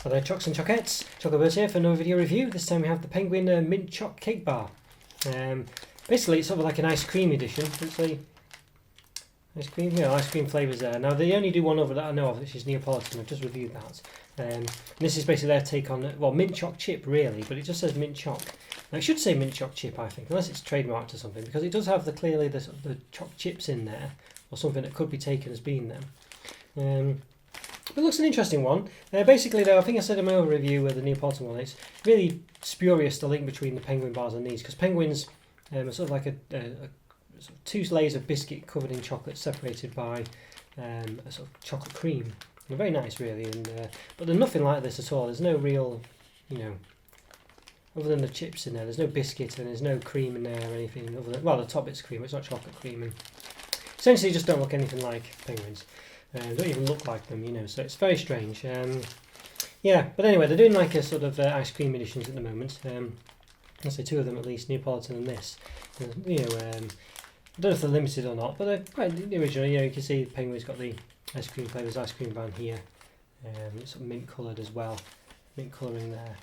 Hello Chocs and Chocettes, Roberto here for another video review. This time we have the Penguin Mint Choc cake bar. Basically it's sort of like an ice cream edition. Let's see. Ice cream, yeah, ice cream flavours there. Now they only do one other that I know of, which is Neapolitan. I've just reviewed that. And this is basically their take on, well, Mint Choc chip really, but it just says Mint Choc. Now it should say Mint Choc chip, I think, unless it's trademarked or something, because it does have clearly the choc chips in there, or something that could be taken as being them. It looks an interesting one. Basically, though, I think I said in my other review with the Neapolitan one, it's really spurious the link between the Penguin bars and these, because Penguins are sort of like a sort of two layers of biscuit covered in chocolate, separated by a sort of chocolate cream. They're very nice, really, but they're nothing like this at all. There's no real, other than the chips in there. There's no biscuit and there's no cream in there or anything. Other than, well, the top bit's cream. It's not chocolate cream, and essentially just don't look anything like Penguins. Don't even look like them, so it's very strange. Yeah, but anyway, they're doing like a sort of ice cream editions at the moment. I'll say two of them at least, Neapolitan and this. I don't know if they're limited or not, but they're quite original. You can see Penguin's got the ice cream flavours, ice cream van here. It's sort of mint coloured as well, mint colouring there.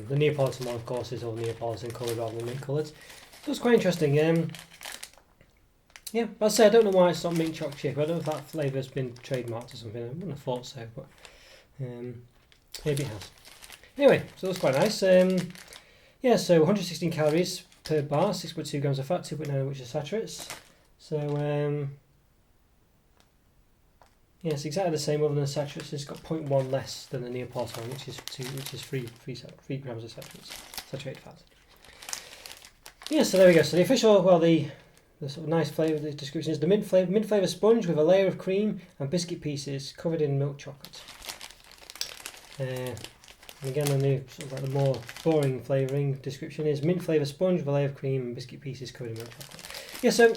The Neapolitan one, of course, is all Neapolitan coloured rather than mint coloured. So it's quite interesting. Yeah, but I don't know why it's not Mint Choc chip. I don't know if that flavour's been trademarked or something. I wouldn't have thought so, but maybe it has. Anyway, so that's quite nice. Yeah, so 116 calories per bar, 6.2 grams of fat, 2.9 of which are saturates. So yeah, it's exactly the same other than the saturates. It's got 0.1 less than the Neapolitan one, which is 3 grams of saturated fat. Yeah, so there we go. So the official, well, the sort of nice flavour, the description is the mint flavour sponge with a layer of cream and biscuit pieces covered in milk chocolate. And again, on the sort of like the more boring flavouring description is mint flavour sponge with a layer of cream and biscuit pieces covered in milk chocolate. Yeah, so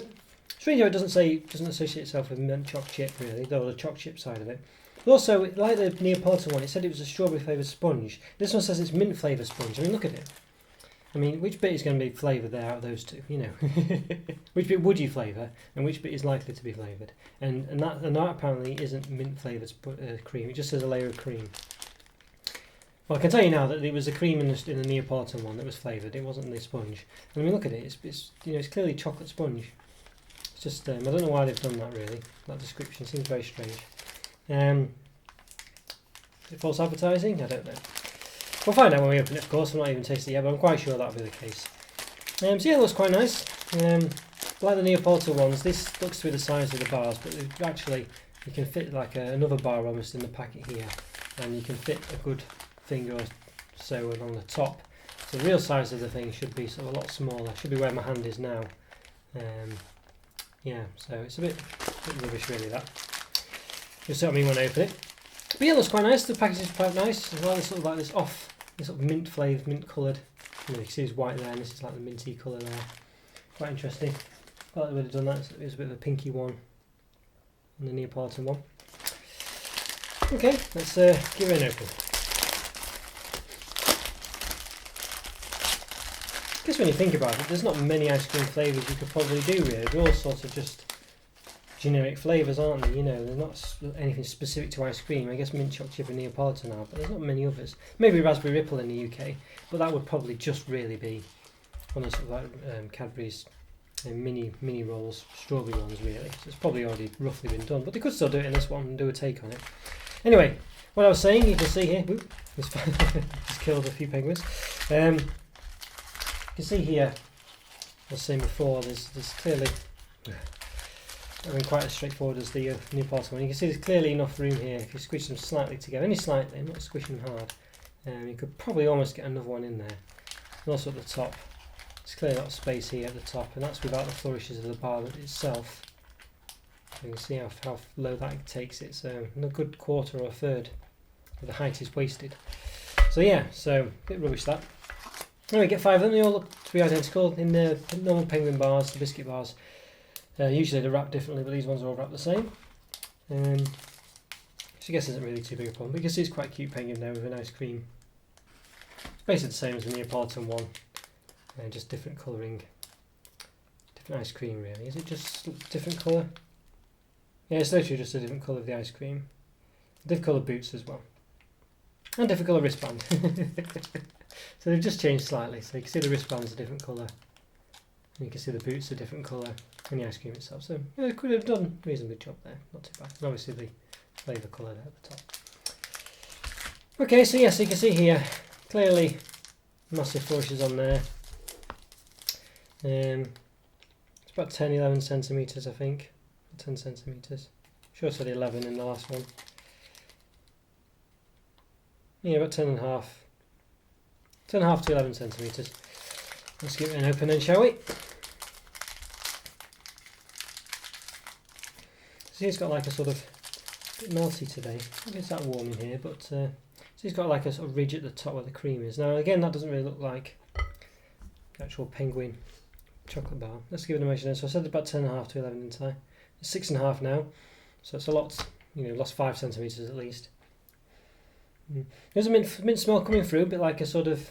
strange how it doesn't associate itself with Mint Choc chip really, though the choc chip side of it. But also, like the Neapolitan one, it said it was a strawberry flavoured sponge. This one says it's mint flavour sponge. I mean, look at it. I mean, which bit is going to be flavoured there out of those two? Which bit would you flavour, and which bit is likely to be flavoured? And that apparently isn't mint flavoured cream. It just says a layer of cream. Well, I can tell you now that it was the cream in the Neapolitan one that was flavoured. It wasn't the sponge. I mean, look at it. It's clearly chocolate sponge. It's just I don't know why they've done that really. That description seems very strange. Is it false advertising? I don't know. We'll find out when we open it, of course. I'm not even tasted it yet, but I'm quite sure that'll be the case. So yeah, it looks quite nice. Like the Neapolitan ones, this looks through the size of the bars, but actually you can fit like another bar almost in the packet here, and you can fit a good finger or so along the top. So the real size of the thing should be sort of a lot smaller. Should be where my hand is now. Yeah, so it's a bit rubbish really, that. You'll see what I mean when I open it. But yeah, it looks quite nice. The package is quite nice as well. It's sort of like this sort of mint flavoured, mint coloured. You can see it's white there, and this is like the minty colour there. Quite interesting. I like the way they've done that. It's a bit of a pinky one on the Neapolitan one. Okay, let's give it an open. I guess when you think about it, there's not many ice cream flavours you could probably do really. They're all sort of just generic flavours, aren't they? There's not anything specific to ice cream. I guess Mint Choc chip and Neapolitan are, but there's not many others. Maybe Raspberry Ripple in the UK, but that would probably just really be one of sort of like Cadbury's mini rolls, strawberry ones really. So it's probably already roughly been done, but they could still do it in this one and do a take on it. Anyway, what I was saying, you can see here, just killed a few penguins. You can see here, I was saying before, there's clearly. I mean, quite as straightforward as the Neapolitan one. You can see there's clearly enough room here. If you squish them slightly together, only slightly, not squishing them hard, you could probably almost get another one in there. And also at the top, there's clearly a lot of space here at the top, and that's without the flourishes of the bar itself. So you can see how low that takes it. So a good quarter or a third of the height is wasted. So yeah, so a bit rubbish that. Anyway, get 5 of them. They all look to be identical in the normal Penguin bars, the biscuit bars. Usually they're wrapped differently, but these ones are all wrapped the same. Which I guess isn't really too big a problem. But you can see it's quite a cute penguin there with an ice cream. It's basically the same as the Neapolitan one, just different colouring, different ice cream really. Is it just different colour? Yeah, it's literally just a different colour of the ice cream. Different colour boots as well. And different colour wristband. So they've just changed slightly. So you can see the wristband's a different colour. And you can see the boots a different colour. And the ice cream itself. So yeah, could have done a reasonably good job there. Not too bad. And obviously the flavour colour there at the top. Okay, so yes, you can see here, clearly massive flourishes on there. It's about 10-11 centimetres, I think. 10 centimetres. Sure, I said 11 in the last one. Yeah, about 10.5. 10.5 to 11 centimetres. Let's give it an open then, shall we? See, it's got like a sort of bit melty today. I guess that warm in here, but see, it's got like a sort of ridge at the top where the cream is. Now, again, that doesn't really look like the actual penguin chocolate bar. Let's give it a measure then. So I said about 10.5 to 11, didn't I? It's 6.5 now, so it's a lot. You know, lost 5 centimetres at least. There's a mint smell coming through, a bit like a sort of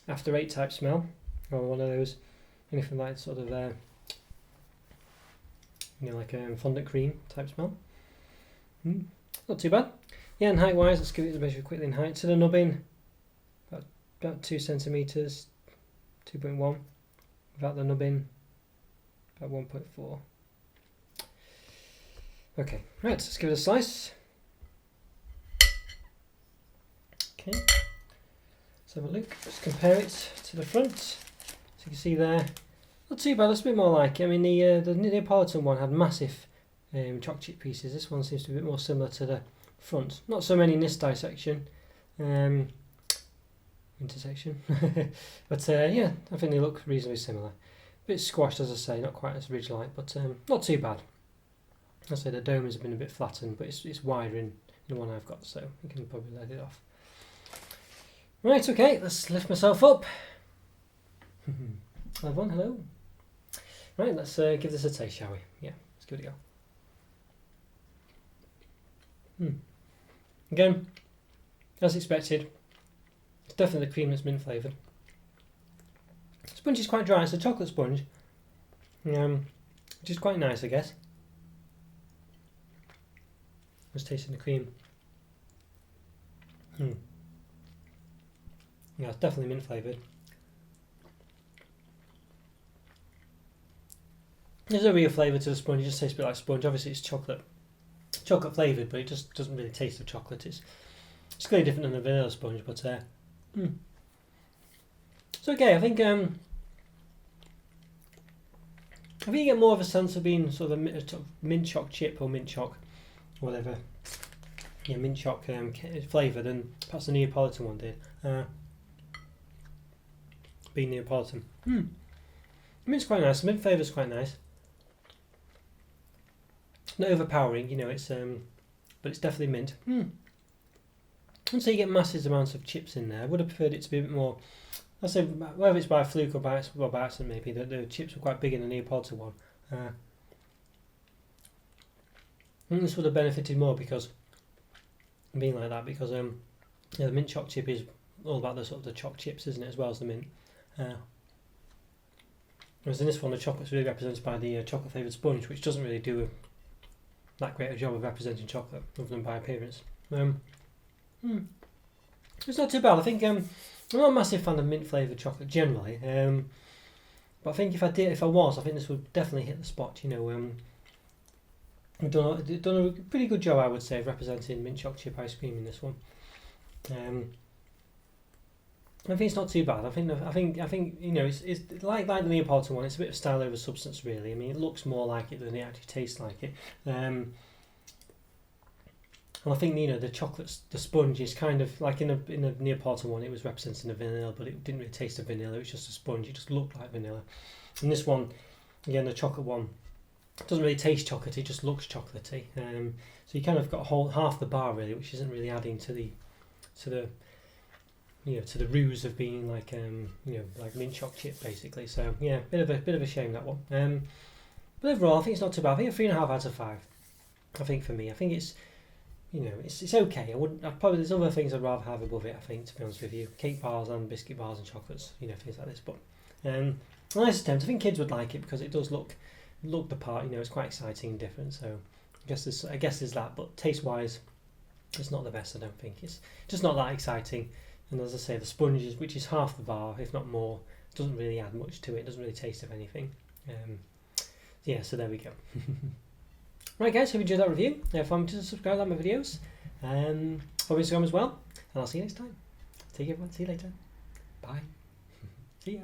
after 8 type smell, or one of those, anything like sort of you know, like a fondant cream type smell. Not too bad. Yeah, and height wise, let's give it a measure quickly in height. So the nubbin, about 2 centimetres, 2.1. Without the nubbin, about 1.4. Okay, right, let's give it a slice. Okay, let's have a look. Let's compare it to the front. So you can see there, not too bad. It's a bit more like it. I mean, the Neapolitan one had massive choc chip pieces. This one seems to be a bit more similar to the front. Not so many in this dissection, intersection. But yeah, I think they look reasonably similar. A bit squashed, as I say, not quite as ridge-like, but not too bad. I say the dome has been a bit flattened, but it's wider in the one I've got, so you can probably let it off. Right, okay, let's lift myself up. Everyone, hello. Right, let's give this a taste, shall we? Yeah, let's give it a go. Again, as expected, it's definitely the cream that's mint flavoured. Sponge is quite dry, it's a chocolate sponge, which is quite nice, I guess. Just tasting the cream. Yeah, it's definitely mint flavoured. There's a real flavour to the sponge, it just tastes a bit like sponge. Obviously it's chocolate flavoured, but it just doesn't really taste of chocolate. It's clearly different than a vanilla sponge, but it's okay. I think you get more of a sense of being sort of a mint choc chip or mint choc, whatever. Yeah, mint choc flavour than perhaps the Neapolitan one did. Being Neapolitan. Mint's quite nice. The mint flavour's quite nice. Not overpowering, you know. It's but it's definitely mint. And so you get massive amounts of chips in there. I would have preferred it to be a bit more. I say whether it's by fluke or by accident, maybe the chips were quite big in the Neapolitan one. I think this would have benefited more because being like that, because yeah, the mint choc chip is all about the sort of the choc chips, isn't it, as well as the mint. Whereas in this one, the chocolate's really represented by the chocolate flavoured sponge, which doesn't really do that great a job of representing chocolate, other than by appearance. It's not too bad. I think I'm not a massive fan of mint flavoured chocolate generally, but I think if I was, I think this would definitely hit the spot. You know, we've done a pretty good job, I would say, of representing mint choc chip ice cream in this one. I think it's not too bad. I think you know, it's like the Neapolitan one. It's a bit of style over substance, really. I mean, it looks more like it than it actually tastes like it. And I think, you know, the sponge is kind of like in a Neapolitan one, it was representing a vanilla, but it didn't really taste of vanilla. It was just a sponge. It just looked like vanilla. And this one, again, the chocolate one, doesn't really taste chocolatey. It just looks chocolatey. So you kind of got half the bar really, which isn't really adding to the you know, to the ruse of being like you know, like mint choc chip basically. So yeah, bit of a shame, that one. But overall, I think it's not too bad. I think a 3.5 out of 5. I think for me, I think it's, you know, it's okay. There's other things I'd rather have above it, I think, to be honest with you. Cake bars and biscuit bars and chocolates, you know, things like this. But nice attempt. I think kids would like it because it does look the part. You know, it's quite exciting and different. So I guess there's that. But taste wise, It's not the best, I don't think. It's just not that exciting. And as I say, the sponge, which is half the bar, if not more, doesn't really add much to it. It doesn't really taste of anything. Yeah, so there we go. Right guys, hope you enjoyed that review. If I'm to subscribe, like my videos. Follow Instagram as well. And I'll see you next time. Take care everyone. See you later. Bye. See ya.